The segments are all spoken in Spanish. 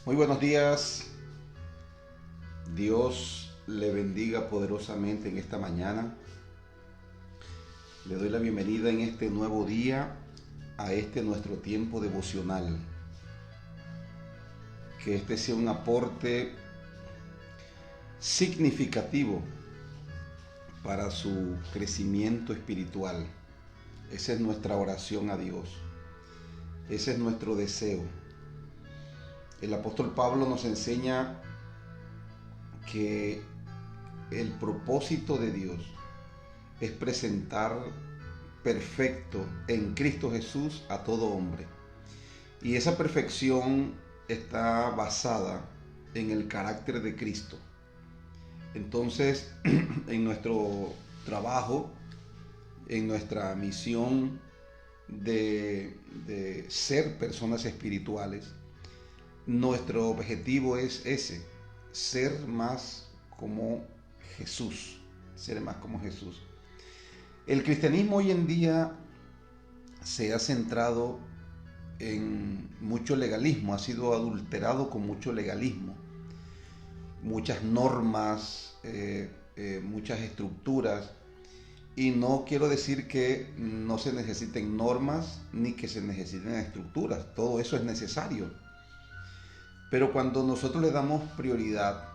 Muy buenos días. Dios le bendiga poderosamente en esta mañana. Le doy la bienvenida en este nuevo día a este nuestro tiempo devocional. Que este sea un aporte significativo para su crecimiento espiritual. Esa es nuestra oración a Dios. Ese es nuestro deseo. El apóstol Pablo nos enseña que el propósito de Dios es presentar perfecto en Cristo Jesús a todo hombre. Y esa perfección está basada en el carácter de Cristo. Entonces, en nuestro trabajo, en nuestra misión de ser personas espirituales, nuestro objetivo es ese, ser más como Jesús, ser más como Jesús. El cristianismo hoy en día se ha centrado en mucho legalismo, ha sido adulterado con mucho legalismo, muchas normas, muchas estructuras, y no quiero decir que no se necesiten normas ni que se necesiten estructuras, todo eso es necesario. Pero cuando nosotros le damos prioridad,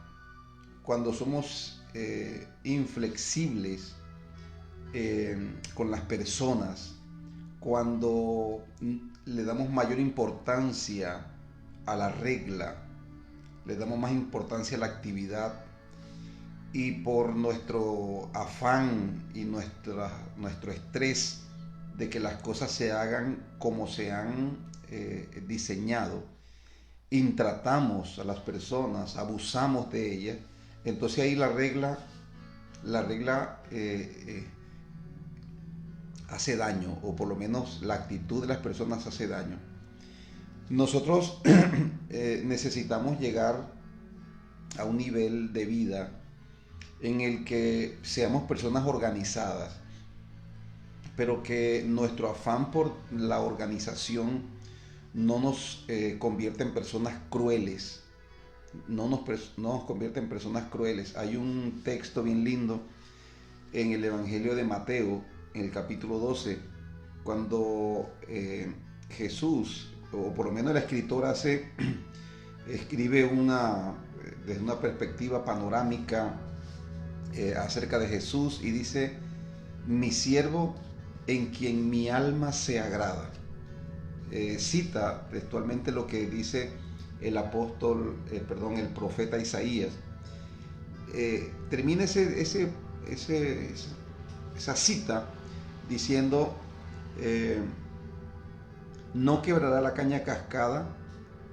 cuando somos inflexibles con las personas, cuando le damos mayor importancia a la regla, le damos más importancia a la actividad, y por nuestro afán y nuestro estrés de que las cosas se hagan como se han diseñado, intratamos a las personas, abusamos de ellas, entonces ahí la regla hace daño, o por lo menos la actitud de las personas hace daño. Nosotros necesitamos llegar a un nivel de vida en el que seamos personas organizadas, pero que nuestro afán por la organización no nos convierte en personas crueles, no nos convierte en personas crueles. Hay un texto bien lindo en el Evangelio de Mateo, en el capítulo 12, cuando Jesús, o por lo menos el escritor escribe desde una perspectiva panorámica acerca de Jesús, y dice: mi siervo en quien mi alma se agrada. Cita textualmente lo que dice el profeta Isaías. Termina esa cita diciendo: no quebrará la caña cascada,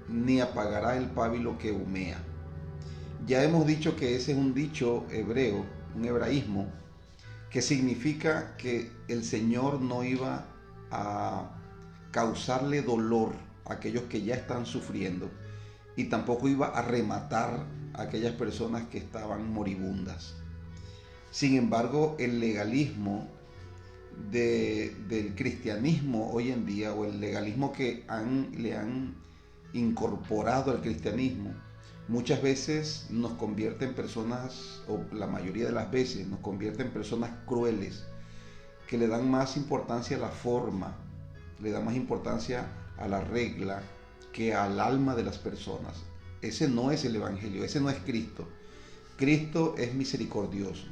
ni apagará el pábilo que humea. Ya hemos dicho que ese es un dicho hebreo, un hebraísmo, que significa que el Señor no iba a causarle dolor a aquellos que ya están sufriendo, y tampoco iba a rematar a aquellas personas que estaban moribundas. Sin embargo, el legalismo del cristianismo hoy en día, o el legalismo que le han incorporado al cristianismo, muchas veces nos convierte en personas, o la mayoría de las veces nos convierte en personas crueles, que le dan más importancia a la forma, le dan más importancia a la regla que al alma de las personas. Ese no es el Evangelio, ese no es Cristo. Cristo es misericordioso,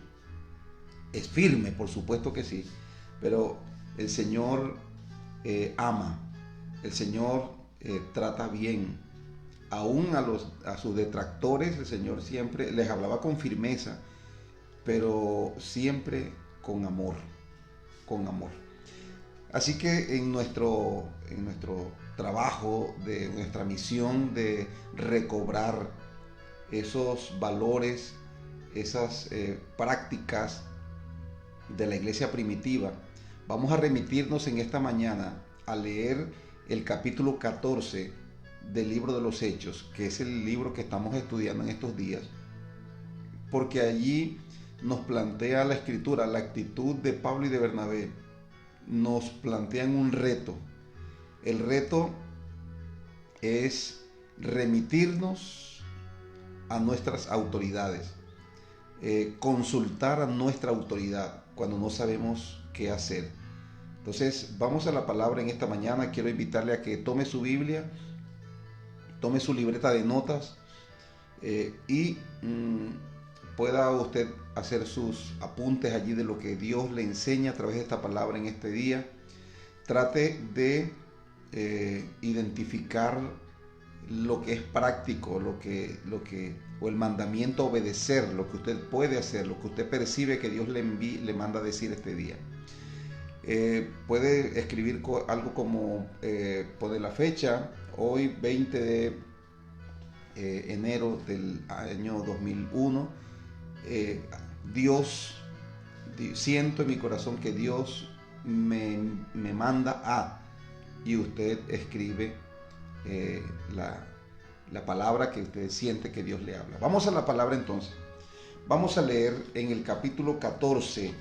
es firme, por supuesto que sí, pero el Señor ama, el Señor trata bien. Aún a sus detractores, el Señor siempre les hablaba con firmeza, pero siempre con amor, con amor. Así que en nuestro trabajo, de nuestra misión de recobrar esos valores, esas prácticas de la iglesia primitiva, vamos a remitirnos en esta mañana a leer el capítulo 14 del libro de los Hechos, que es el libro que estamos estudiando en estos días, porque allí nos plantea la Escritura, la actitud de Pablo y de Bernabé, nos plantean un reto. El reto es remitirnos a nuestras autoridades, consultar a nuestra autoridad cuando no sabemos qué hacer. Entonces, vamos a la palabra en esta mañana. Quiero invitarle a que tome su Biblia, tome su libreta de notas y pueda usted hacer sus apuntes allí de lo que Dios le enseña a través de esta palabra en este día. Trate de identificar lo que es práctico, o el mandamiento a obedecer, lo que usted puede hacer, lo que usted percibe que Dios le manda a decir este día. Puede escribir algo como poner la fecha, hoy 20 de enero del año 2001. Siento en mi corazón que Dios me manda a, y usted escribe la palabra que usted siente que Dios le habla. Vamos a la palabra entonces. Vamos a leer en el capítulo 14,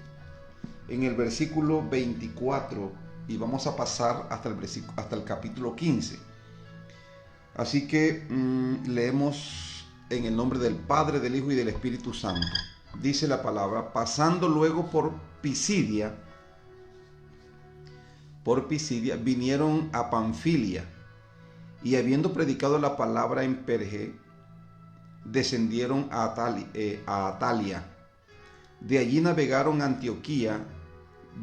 en el versículo 24, y vamos a pasar hasta el capítulo 15. Así que leemos en el nombre del Padre, del Hijo y del Espíritu Santo. Dice la palabra: pasando luego por Pisidia, vinieron a Panfilia, y habiendo predicado la palabra en Perge, descendieron a Atalia. De allí navegaron a Antioquía,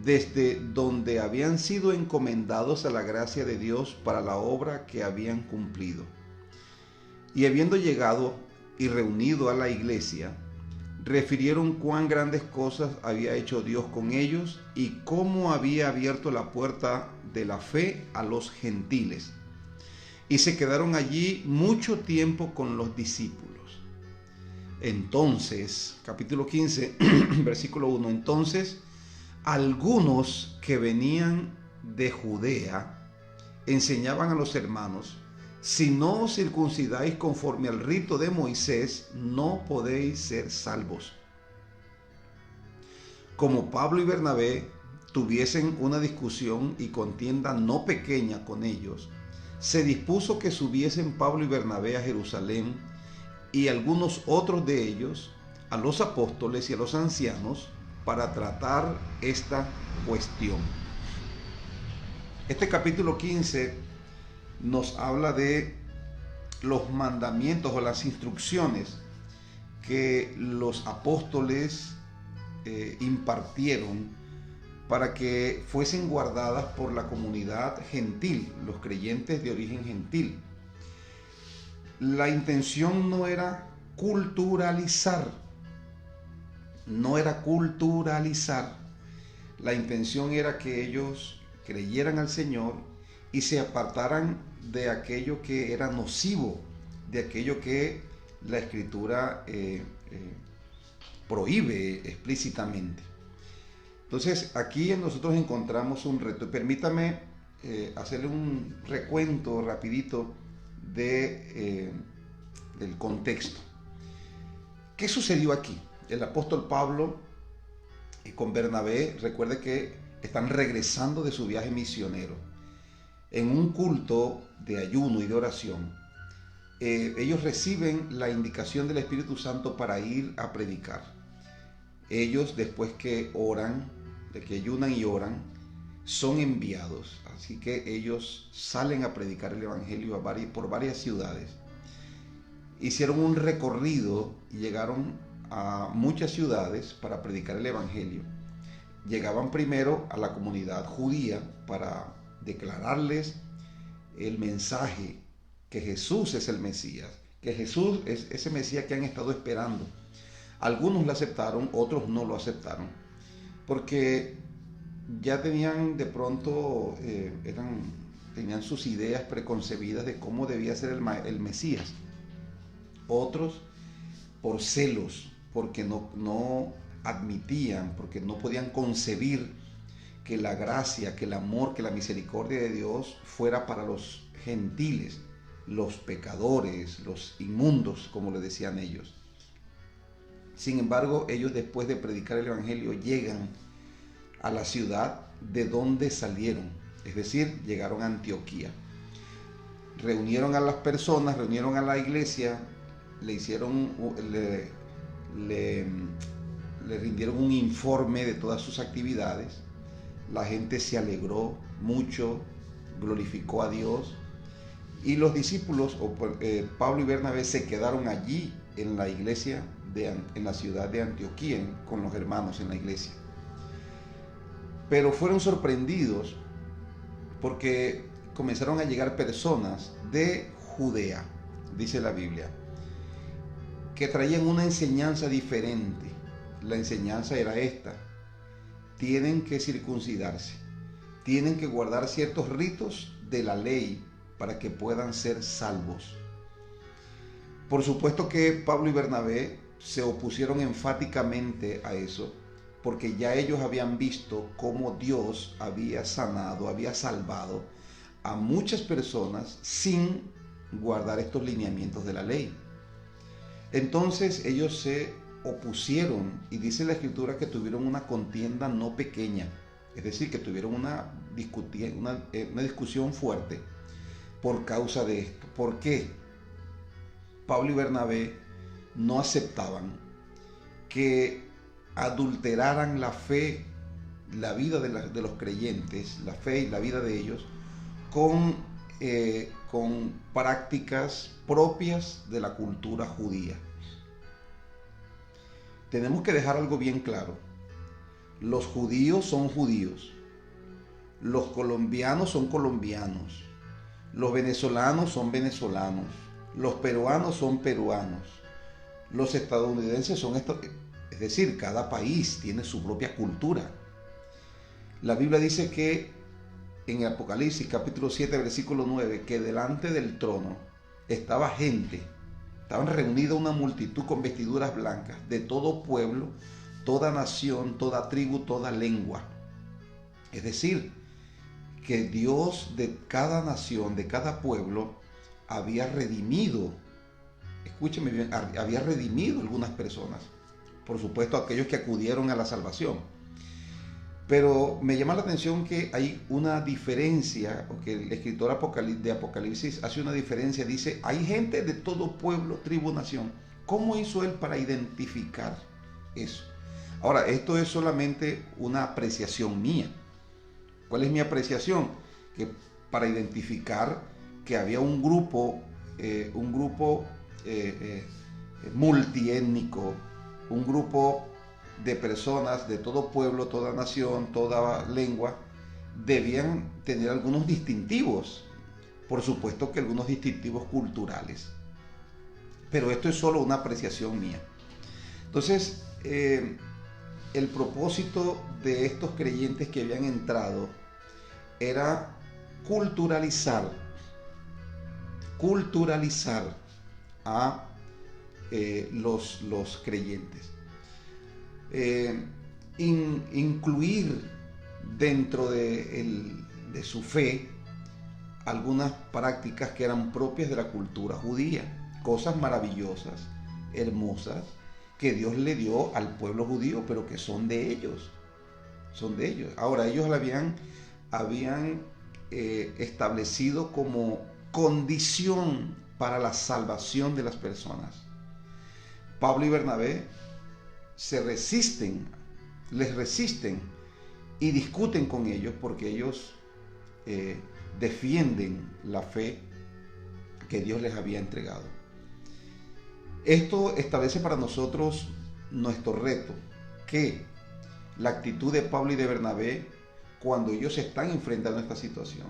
desde donde habían sido encomendados a la gracia de Dios para la obra que habían cumplido. Y habiendo llegado y reunido a la iglesia, refirieron cuán grandes cosas había hecho Dios con ellos y cómo había abierto la puerta de la fe a los gentiles. Y se quedaron allí mucho tiempo con los discípulos. Entonces, capítulo 15, versículo 1, entonces algunos que venían de Judea enseñaban a los hermanos: si no os circuncidáis conforme al rito de Moisés, no podéis ser salvos. Como Pablo y Bernabé tuviesen una discusión y contienda no pequeña con ellos, se dispuso que subiesen Pablo y Bernabé a Jerusalén, y algunos otros de ellos a los apóstoles y a los ancianos, para tratar esta cuestión. Este capítulo 15 nos habla de los mandamientos o las instrucciones que los apóstoles impartieron para que fuesen guardadas por la comunidad gentil, los creyentes de origen gentil. La intención no era culturalizar, la intención era que ellos creyeran al Señor y se apartaran de aquello que era nocivo, de aquello que la Escritura prohíbe explícitamente. Entonces, aquí nosotros encontramos un reto. Permítame hacerle un recuento rapidito del contexto. ¿Qué sucedió aquí? El apóstol Pablo con Bernabé, recuerde que están regresando de su viaje misionero. En un culto de ayuno y de oración, ellos reciben la indicación del Espíritu Santo para ir a predicar. Ellos, después que oran, de que ayunan y oran, son enviados. Así que ellos salen a predicar el Evangelio por varias ciudades. Hicieron un recorrido y llegaron a muchas ciudades para predicar el Evangelio. Llegaban primero a la comunidad judía para declararles el mensaje que Jesús es el Mesías, que Jesús es ese Mesías que han estado esperando. Algunos lo aceptaron, otros no lo aceptaron, porque ya tenían de pronto, tenían sus ideas preconcebidas de cómo debía ser el Mesías. Otros por celos, porque no admitían, porque no podían concebir que la gracia, que el amor, que la misericordia de Dios fuera para los gentiles, los pecadores, los inmundos, como le decían ellos. Sin embargo, ellos, después de predicar el Evangelio, llegan a la ciudad de donde salieron, es decir, llegaron a Antioquía. reunieron a las personas, reunieron a la iglesia, le hicieron, le, le rindieron un informe de todas sus actividades. La gente se alegró mucho, glorificó a Dios, y los discípulos, Pablo y Bernabé, se quedaron allí en la iglesia, en la ciudad de Antioquía, con los hermanos en la iglesia. Pero fueron sorprendidos porque comenzaron a llegar personas de Judea, dice la Biblia, que traían una enseñanza diferente. La enseñanza era esta: tienen que circuncidarse, tienen que guardar ciertos ritos de la ley para que puedan ser salvos. Por supuesto que Pablo y Bernabé se opusieron enfáticamente a eso, porque ya ellos habían visto cómo Dios había sanado, había salvado a muchas personas sin guardar estos lineamientos de la ley. Entonces ellos se opusieron, y dice la Escritura que tuvieron una contienda no pequeña, es decir, que tuvieron una discusión fuerte por causa de esto. ¿Por qué? Pablo y Bernabé no aceptaban que adulteraran la fe, la vida de los creyentes, la fe y la vida de ellos, con prácticas propias de la cultura judía. Tenemos que dejar algo bien claro: los judíos son judíos, los colombianos son colombianos, los venezolanos son venezolanos, los peruanos son peruanos, los estadounidenses son es decir, cada país tiene su propia cultura. La Biblia dice que en el Apocalipsis capítulo 7 versículo 9, que delante del trono estaban reunida una multitud con vestiduras blancas, de todo pueblo, toda nación, toda tribu, toda lengua. Es decir, que Dios de cada nación, de cada pueblo, había redimido, escúcheme bien, había redimido algunas personas. Por supuesto, aquellos que acudieron a la salvación. Pero me llama la atención que hay una diferencia, o que el escritor de Apocalipsis hace una diferencia. Dice, hay gente de todo pueblo, tribu, nación. ¿Cómo hizo él para identificar eso? Ahora, esto es solamente una apreciación mía. ¿Cuál es mi apreciación? Que para identificar que había un grupo multiétnico, un grupo de personas de todo pueblo, toda nación, toda lengua, debían tener algunos distintivos. Por supuesto que algunos distintivos culturales. Pero esto es solo una apreciación mía. Entonces, el propósito de estos creyentes que habían entrado era culturalizar a los creyentes. Incluir dentro de su fe algunas prácticas que eran propias de la cultura judía, cosas maravillosas, hermosas, que Dios le dio al pueblo judío, pero que son de ellos. Ahora, ellos habían establecido como condición para la salvación de las personas. Pablo y Bernabé les resisten y discuten con ellos, porque ellos defienden la fe que Dios les había entregado. Esto establece para nosotros nuestro reto, que la actitud de Pablo y de Bernabé cuando ellos están enfrentando esta situación.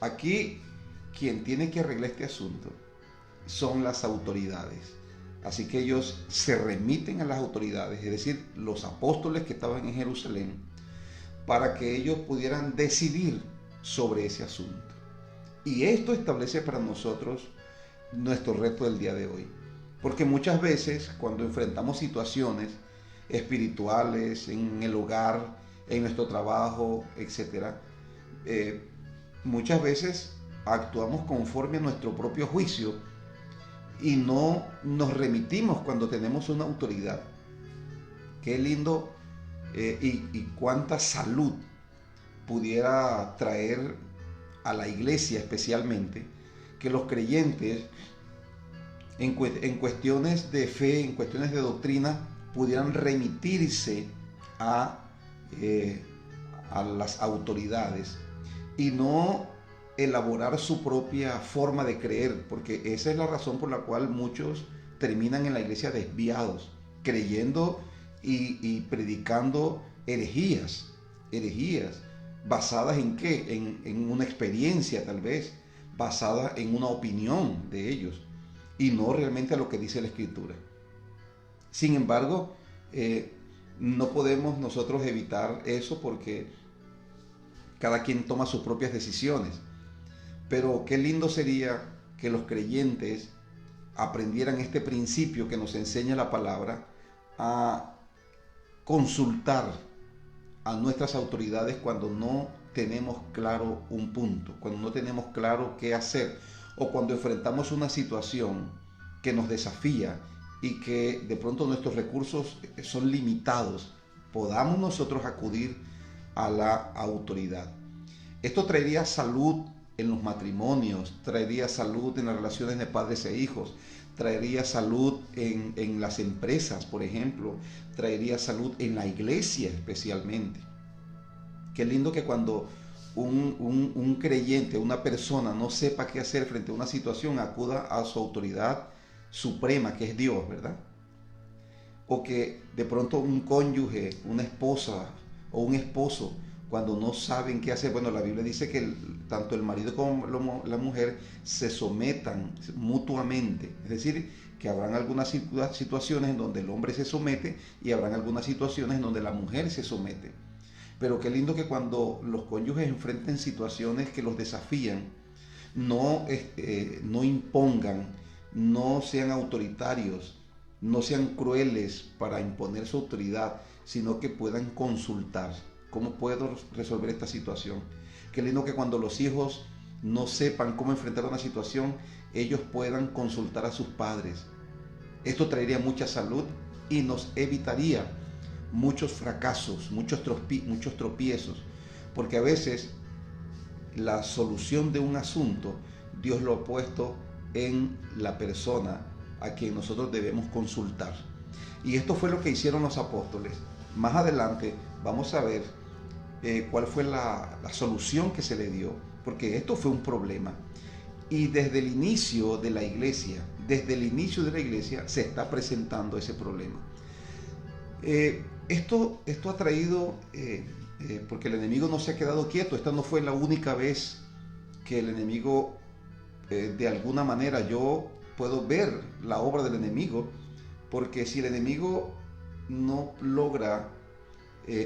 Aquí quien tiene que arreglar este asunto son las autoridades. Así que ellos se remiten a las autoridades, es decir, los apóstoles que estaban en Jerusalén, para que ellos pudieran decidir sobre ese asunto. Y esto establece para nosotros nuestro reto del día de hoy. Porque muchas veces cuando enfrentamos situaciones espirituales en el hogar, en nuestro trabajo, etc., muchas veces actuamos conforme a nuestro propio juicio y no nos remitimos cuando tenemos una autoridad. Qué lindo y cuánta salud pudiera traer a la iglesia, especialmente, que los creyentes en cuestiones de fe, en cuestiones de doctrina, pudieran remitirse a, a las autoridades y no elaborar su propia forma de creer, porque esa es la razón por la cual muchos terminan en la iglesia desviados, creyendo y predicando herejías, basadas en qué, en una experiencia tal vez, basada en una opinión de ellos y no realmente a lo que dice la Escritura. Sin embargo, no podemos nosotros evitar eso porque cada quien toma sus propias decisiones. Pero qué lindo sería que los creyentes aprendieran este principio que nos enseña la palabra, a consultar a nuestras autoridades cuando no tenemos claro un punto, cuando no tenemos claro qué hacer o cuando enfrentamos una situación que nos desafía y que de pronto nuestros recursos son limitados, podamos nosotros acudir a la autoridad. Esto traería salud en los matrimonios, traería salud en las relaciones de padres e hijos, traería salud en las empresas, por ejemplo, traería salud en la iglesia especialmente. Qué lindo que cuando un creyente, una persona no sepa qué hacer frente a una situación, acuda a su autoridad suprema, que es Dios, ¿verdad? O que de pronto un cónyuge, una esposa o un esposo, cuando no saben qué hacer, bueno, la Biblia dice que tanto el marido como la mujer se sometan mutuamente, es decir, que habrán algunas situaciones en donde el hombre se somete y habrán algunas situaciones en donde la mujer se somete. Pero qué lindo que cuando los cónyuges enfrenten situaciones que los desafían, no impongan, no sean autoritarios, no sean crueles para imponer su autoridad, sino que puedan consultar. ¿Cómo puedo resolver esta situación? Qué lindo que cuando los hijos no sepan cómo enfrentar una situación, ellos puedan consultar a sus padres. Esto traería mucha salud y nos evitaría muchos fracasos, muchos tropiezos, porque a veces la solución de un asunto Dios lo ha puesto en la persona a quien nosotros debemos consultar. Y esto fue lo que hicieron los apóstoles. Más adelante vamos a ver cuál fue la solución que se le dio, porque esto fue un problema. Y desde el inicio de la iglesia, se está presentando ese problema. Esto ha traído, porque el enemigo no se ha quedado quieto. Esta no fue la única vez que el enemigo, de alguna manera, yo puedo ver la obra del enemigo, porque si el enemigo no logra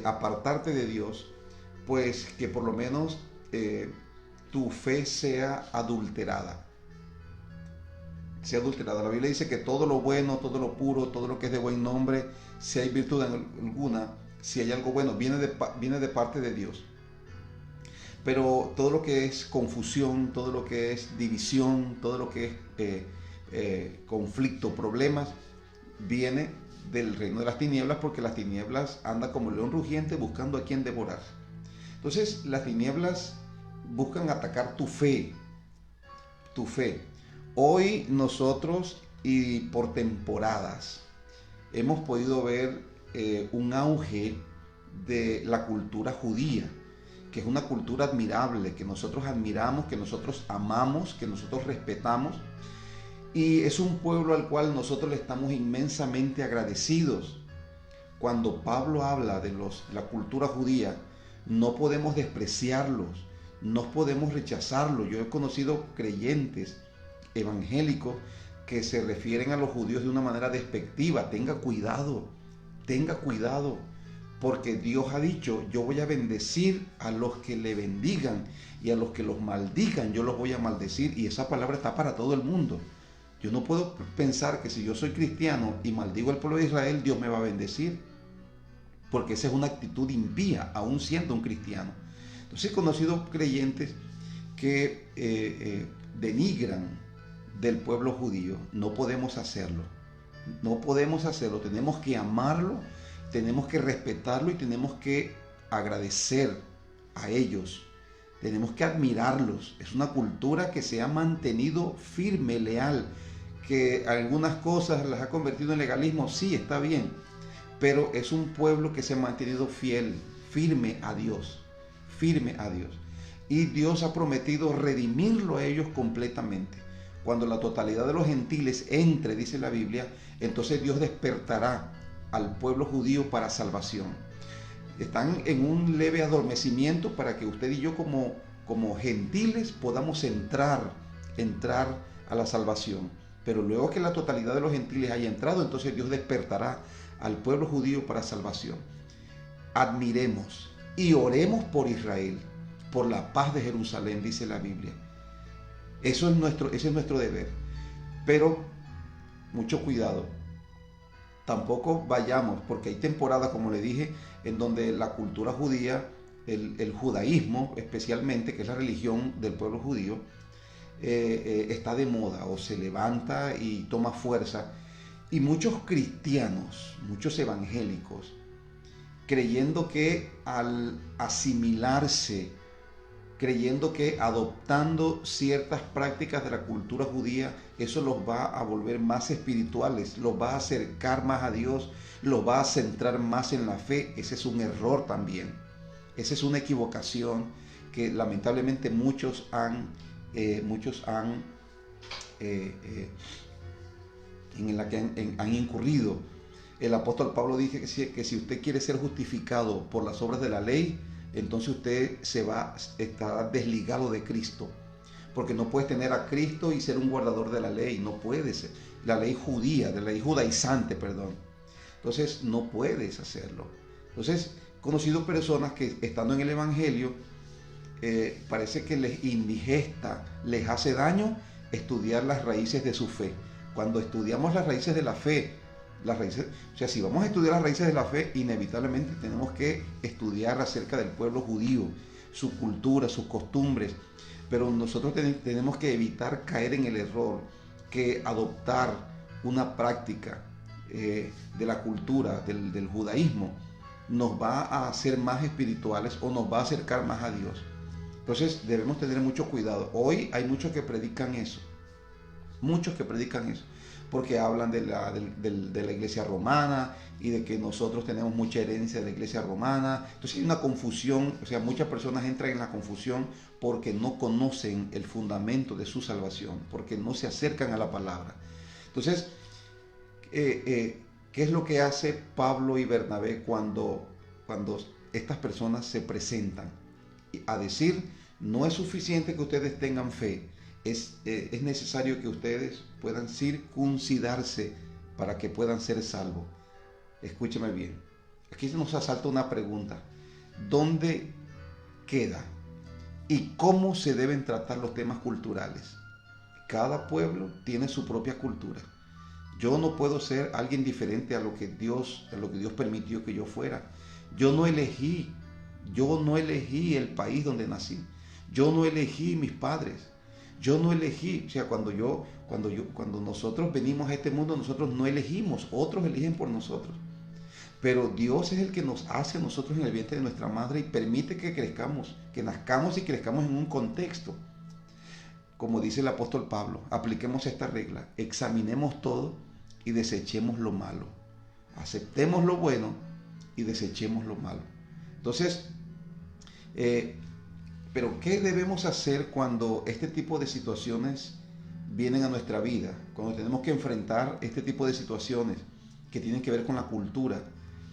apartarte de Dios, pues que por lo menos tu fe sea adulterada. La Biblia dice que todo lo bueno, todo lo puro, todo lo que es de buen nombre, si hay virtud alguna, si hay algo bueno, viene de parte de Dios. Pero todo lo que es confusión, todo lo que es división, todo lo que es conflicto, problemas, viene del reino de las tinieblas, porque las tinieblas anda como león rugiente buscando a quien devorar. Entonces las tinieblas buscan atacar tu fe. Hoy nosotros, y por temporadas, hemos podido ver un auge de la cultura judía, que es una cultura admirable, que nosotros admiramos, que nosotros amamos, que nosotros respetamos, y es un pueblo al cual nosotros le estamos inmensamente agradecidos. Cuando Pablo habla de la cultura judía, no podemos despreciarlos, no podemos rechazarlos. Yo he conocido creyentes evangélicos que se refieren a los judíos de una manera despectiva. Tenga cuidado, porque Dios ha dicho: yo voy a bendecir a los que le bendigan, y a los que los maldigan yo los voy a maldecir. Y esa palabra está para todo el mundo. Yo no puedo pensar que si yo soy cristiano y maldigo al pueblo de Israel, Dios me va a bendecir, porque esa es una actitud impía, aún siendo un cristiano. Entonces he conocido creyentes que denigran del pueblo judío. No podemos hacerlo, tenemos que amarlo, tenemos que respetarlo y tenemos que agradecer a ellos tenemos que admirarlos. Es una cultura que se ha mantenido firme, leal, que algunas cosas las ha convertido en legalismo, sí, está bien, pero es un pueblo que se ha mantenido fiel, firme a Dios, firme a Dios. Y Dios ha prometido redimirlo a ellos completamente. Cuando la totalidad de los gentiles entre, dice la Biblia, entonces Dios despertará al pueblo judío para salvación. Están en un leve adormecimiento para que usted y yo como gentiles podamos entrar a la salvación. Pero luego que la totalidad de los gentiles haya entrado, entonces Dios despertará al pueblo judío para salvación. Admiremos y oremos por Israel, por la paz de Jerusalén, dice la Biblia. Ese es nuestro deber. Pero mucho cuidado. Tampoco vayamos, porque hay temporadas, como le dije, en donde la cultura judía, el judaísmo especialmente, que es la religión del pueblo judío, está de moda o se levanta y toma fuerza. Y muchos cristianos, muchos evangélicos, creyendo que al asimilarse, creyendo que adoptando ciertas prácticas de la cultura judía, eso los va a volver más espirituales, los va a acercar más a Dios, los va a centrar más en la fe. Ese es un error también. Esa es una equivocación que lamentablemente muchos han en la que han incurrido. El apóstol Pablo dice que si usted quiere ser justificado por las obras de la ley, entonces usted estará desligado de Cristo, porque no puedes tener a Cristo y ser un guardador de la ley. No puedes ser la ley judía, de la ley judaizante, perdón. Entonces no puedes hacerlo. Entonces he conocido personas que estando en el evangelio parece que les indigesta, les hace daño estudiar las raíces de su fe. Cuando estudiamos las raíces de la fe, si vamos a estudiar las raíces de la fe, inevitablemente tenemos que estudiar acerca del pueblo judío, su cultura, sus costumbres, pero nosotros tenemos que evitar caer en el error que adoptar una práctica de la cultura, del judaísmo, nos va a hacer más espirituales o nos va a acercar más a Dios. Entonces debemos tener mucho cuidado. Hoy hay muchos que predican eso, porque hablan de la iglesia romana y de que nosotros tenemos mucha herencia de la iglesia romana. Entonces hay una confusión, muchas personas entran en la confusión porque no conocen el fundamento de su salvación, porque no se acercan a la palabra. Entonces, ¿qué es lo que hace Pablo y Bernabé cuando estas personas se presentan a decir: no es suficiente que ustedes tengan fe, es necesario que ustedes puedan circuncidarse para que puedan ser salvos? Escúcheme bien, aquí se nos asalta una pregunta: ¿dónde queda y cómo se deben tratar los temas culturales? Cada pueblo tiene su propia cultura. Yo no puedo ser alguien diferente a lo que Dios permitió que yo fuera. Yo no elegí el país donde nací. Yo no elegí mis padres. Yo no elegí, cuando nosotros venimos a este mundo, nosotros no elegimos, otros eligen por nosotros. Pero Dios es el que nos hace a nosotros en el vientre de nuestra madre y permite que crezcamos, que nazcamos y crezcamos en un contexto. Como dice el apóstol Pablo, apliquemos esta regla: examinemos todo y desechemos lo malo. Aceptemos lo bueno y desechemos lo malo. Entonces, pero ¿qué debemos hacer cuando este tipo de situaciones vienen a nuestra vida? Cuando tenemos que enfrentar este tipo de situaciones que tienen que ver con la cultura,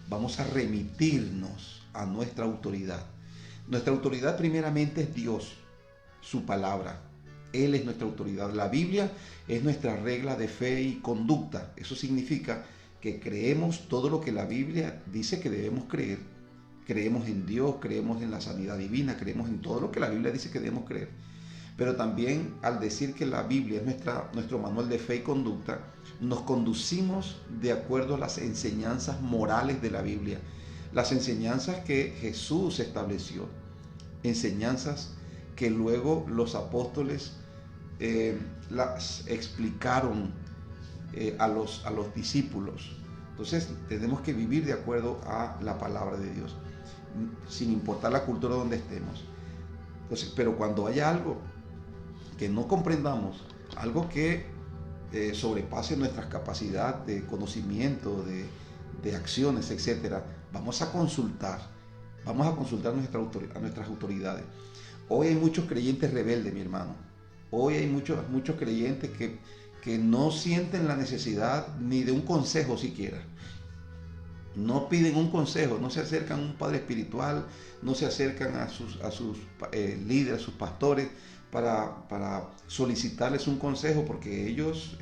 vamos a remitirnos a nuestra autoridad. Nuestra autoridad primeramente es Dios, su palabra. Él es nuestra autoridad. La Biblia es nuestra regla de fe y conducta. Eso significa que creemos todo lo que la Biblia dice que debemos creer. Creemos en Dios, creemos en la sanidad divina, creemos en todo lo que la Biblia dice que debemos creer. Pero también, al decir que la Biblia es nuestro manual de fe y conducta, nos conducimos de acuerdo a las enseñanzas morales de la Biblia, las enseñanzas que Jesús estableció, enseñanzas que luego los apóstoles las explicaron a los discípulos. Entonces tenemos que vivir de acuerdo a la palabra de Dios, sin importar la cultura donde estemos. Entonces, pero cuando haya algo que no comprendamos, algo que sobrepase nuestras capacidades de conocimiento, de acciones, etcétera, vamos a consultar a nuestras autoridades. Hoy hay muchos creyentes rebeldes, mi hermano. Hoy hay muchos creyentes que no sienten la necesidad ni de un consejo siquiera. No piden un consejo, no se acercan a un padre espiritual, no se acercan a sus líderes, a sus pastores, para solicitarles un consejo, porque ellos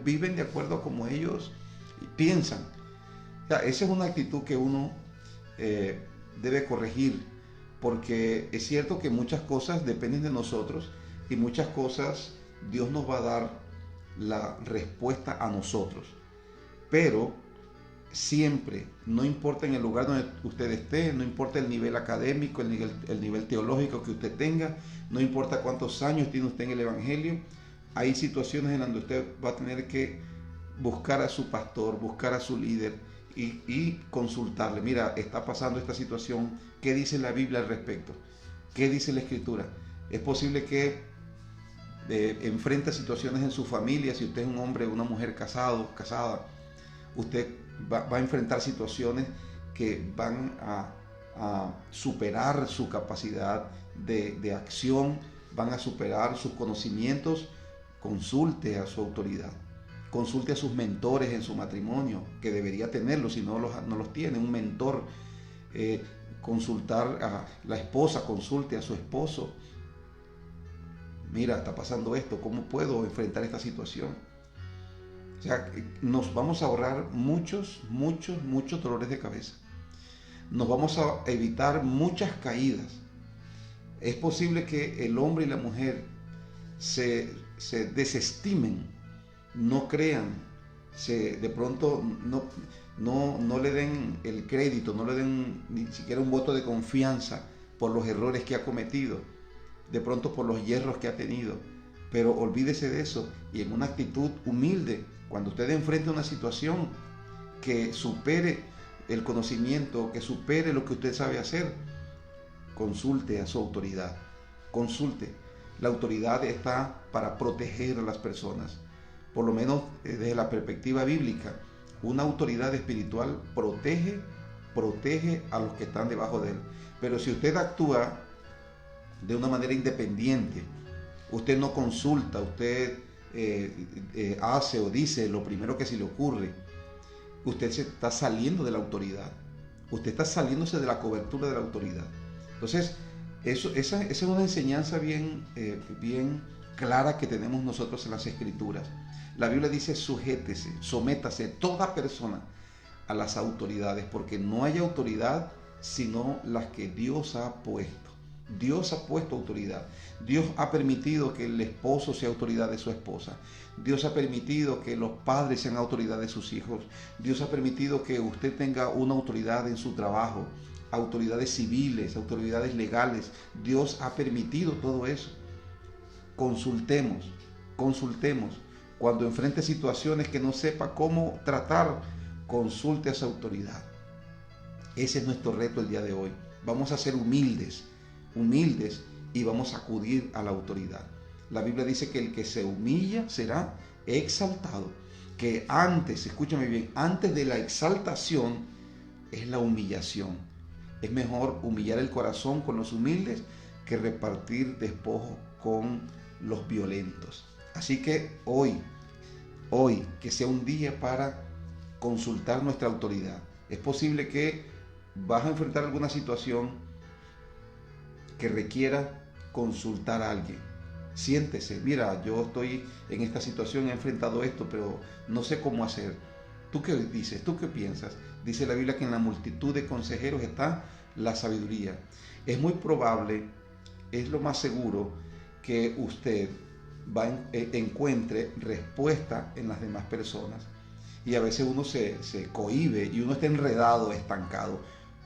viven de acuerdo a como ellos piensan. O sea, esa es una actitud que uno debe corregir, porque es cierto que muchas cosas dependen de nosotros y muchas cosas Dios nos va a dar la respuesta a nosotros, pero siempre, no importa en el lugar donde usted esté, no importa el nivel académico, el nivel teológico que usted tenga, no importa cuántos años tiene usted en el Evangelio, hay situaciones en donde usted va a tener que buscar a su pastor, buscar a su líder y consultarle. Mira, está pasando esta situación, ¿qué dice la Biblia al respecto? ¿Qué dice la Escritura? Es posible que enfrente situaciones en su familia, si usted es un hombre o una mujer casada, usted va a enfrentar situaciones que van a superar su capacidad de acción, van a superar sus conocimientos. Consulte a su autoridad, consulte a sus mentores en su matrimonio, que debería tenerlos si no los tiene, un mentor. Consultar a la esposa, consulte a su esposo. Mira, está pasando esto, ¿cómo puedo enfrentar esta situación? O sea, nos vamos a ahorrar muchos dolores de cabeza. Nos vamos a evitar muchas caídas. Es posible que el hombre y la mujer se desestimen, no crean, de pronto no le den el crédito, no le den ni siquiera un voto de confianza por los errores que ha cometido, de pronto por los hierros que ha tenido. Pero olvídese de eso y en una actitud humilde, cuando usted enfrente una situación que supere el conocimiento, que supere lo que usted sabe hacer, consulte a su autoridad, consulte. La autoridad está para proteger a las personas, por lo menos desde la perspectiva bíblica. Una autoridad espiritual protege a los que están debajo de él. Pero si usted actúa de una manera independiente, usted no consulta, usted hace o dice lo primero que se le ocurre, usted se está saliendo de la autoridad, usted está saliéndose de la cobertura de la autoridad. Entonces, esa es una enseñanza bien clara que tenemos nosotros en las Escrituras. La Biblia dice: sujétese, sométase toda persona a las autoridades, porque no hay autoridad sino las que Dios ha puesto. Dios ha puesto autoridad. Dios ha permitido que el esposo sea autoridad de su esposa. Dios ha permitido que los padres sean autoridad de sus hijos. Dios ha permitido que usted tenga una autoridad en su trabajo, autoridades civiles, autoridades legales. Dios ha permitido todo eso. Consultemos. Cuando enfrente situaciones que no sepa cómo tratar, consulte a esa autoridad. Ese es nuestro reto el día de hoy. Vamos a ser humildes y vamos a acudir a la autoridad. La Biblia dice que el que se humilla será exaltado. Que antes, escúchame bien, antes de la exaltación es la humillación. Es mejor humillar el corazón con los humildes que repartir despojo con los violentos. Así que hoy, que sea un día para consultar nuestra autoridad. Es posible que vas a enfrentar alguna situación que requiera consultar a alguien. Siéntese, mira, yo estoy en esta situación, he enfrentado esto, pero no sé cómo hacer. ¿Tú qué dices? ¿Tú qué piensas? Dice la Biblia que en la multitud de consejeros está la sabiduría. Es muy probable, es lo más seguro, que usted encuentre respuesta en las demás personas. Y a veces uno se cohíbe y uno está enredado, estancado,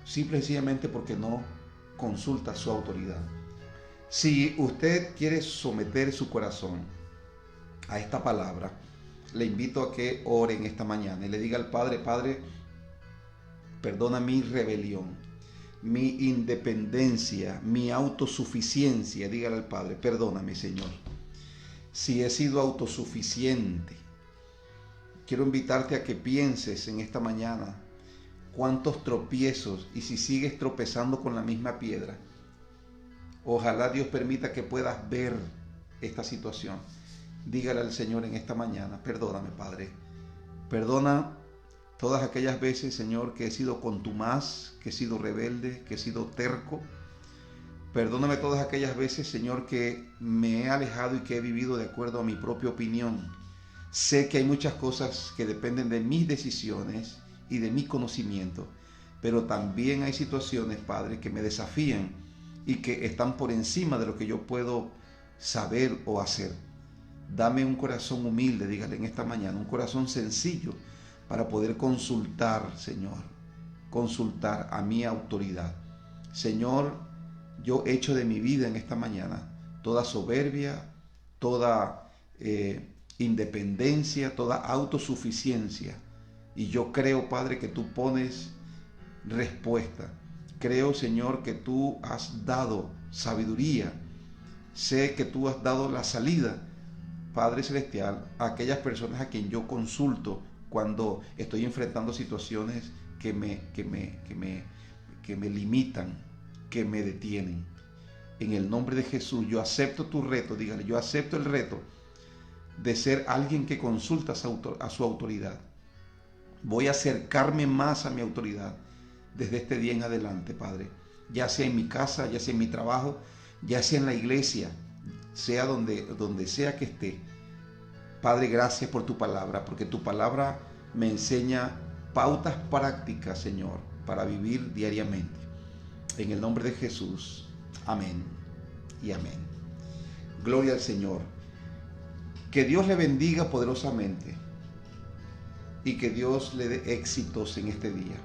simple y sencillamente porque no consulta su autoridad. Si usted quiere someter su corazón a esta palabra, le invito a que ore en esta mañana y le diga al Padre: Padre, perdona mi rebelión. mi independencia, mi autosuficiencia. Dígale al Padre, perdóname, Señor, si he sido autosuficiente. Quiero invitarte a que pienses en esta mañana cuántos tropiezos y si sigues tropezando con la misma piedra. Ojalá Dios permita que puedas ver esta situación. Dígale al Señor en esta mañana, perdóname, Padre. Perdona todas aquellas veces, Señor, que he sido contumaz, que he sido rebelde, que he sido terco. Perdóname todas aquellas veces, Señor, que me he alejado y que he vivido de acuerdo a mi propia opinión. Sé que hay muchas cosas que dependen de mis decisiones y de mi conocimiento, pero también hay situaciones, Padre, que me desafían y que están por encima de lo que yo puedo saber o hacer. Dame un corazón humilde, dígale en esta mañana, un corazón sencillo para poder consultar, Señor, consultar a mi autoridad. Señor, yo echo de mi vida en esta mañana toda soberbia, toda independencia, toda autosuficiencia. Y yo creo, Padre, que tú pones respuesta. Creo, Señor, que tú has dado sabiduría. Sé que tú has dado la salida, Padre Celestial, a aquellas personas a quien yo consulto cuando estoy enfrentando situaciones que me limitan, que me detienen. En el nombre de Jesús, yo acepto tu reto, dígale, yo acepto el reto de ser alguien que consulta a su autoridad. Voy a acercarme más a mi autoridad desde este día en adelante, Padre. Ya sea en mi casa, ya sea en mi trabajo, ya sea en la iglesia, sea donde sea que esté. Padre, gracias por tu palabra, porque tu palabra me enseña pautas prácticas, Señor, para vivir diariamente. En el nombre de Jesús, amén y amén. Gloria al Señor. Que Dios le bendiga poderosamente y que Dios le dé éxitos en este día.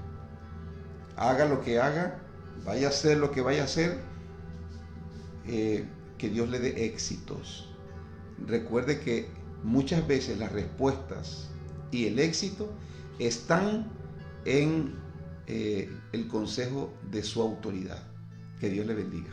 Haga lo que haga, vaya a hacer lo que vaya a hacer, que Dios le dé éxitos. Recuerde que muchas veces las respuestas y el éxito están en el consejo de su autoridad. Que Dios le bendiga.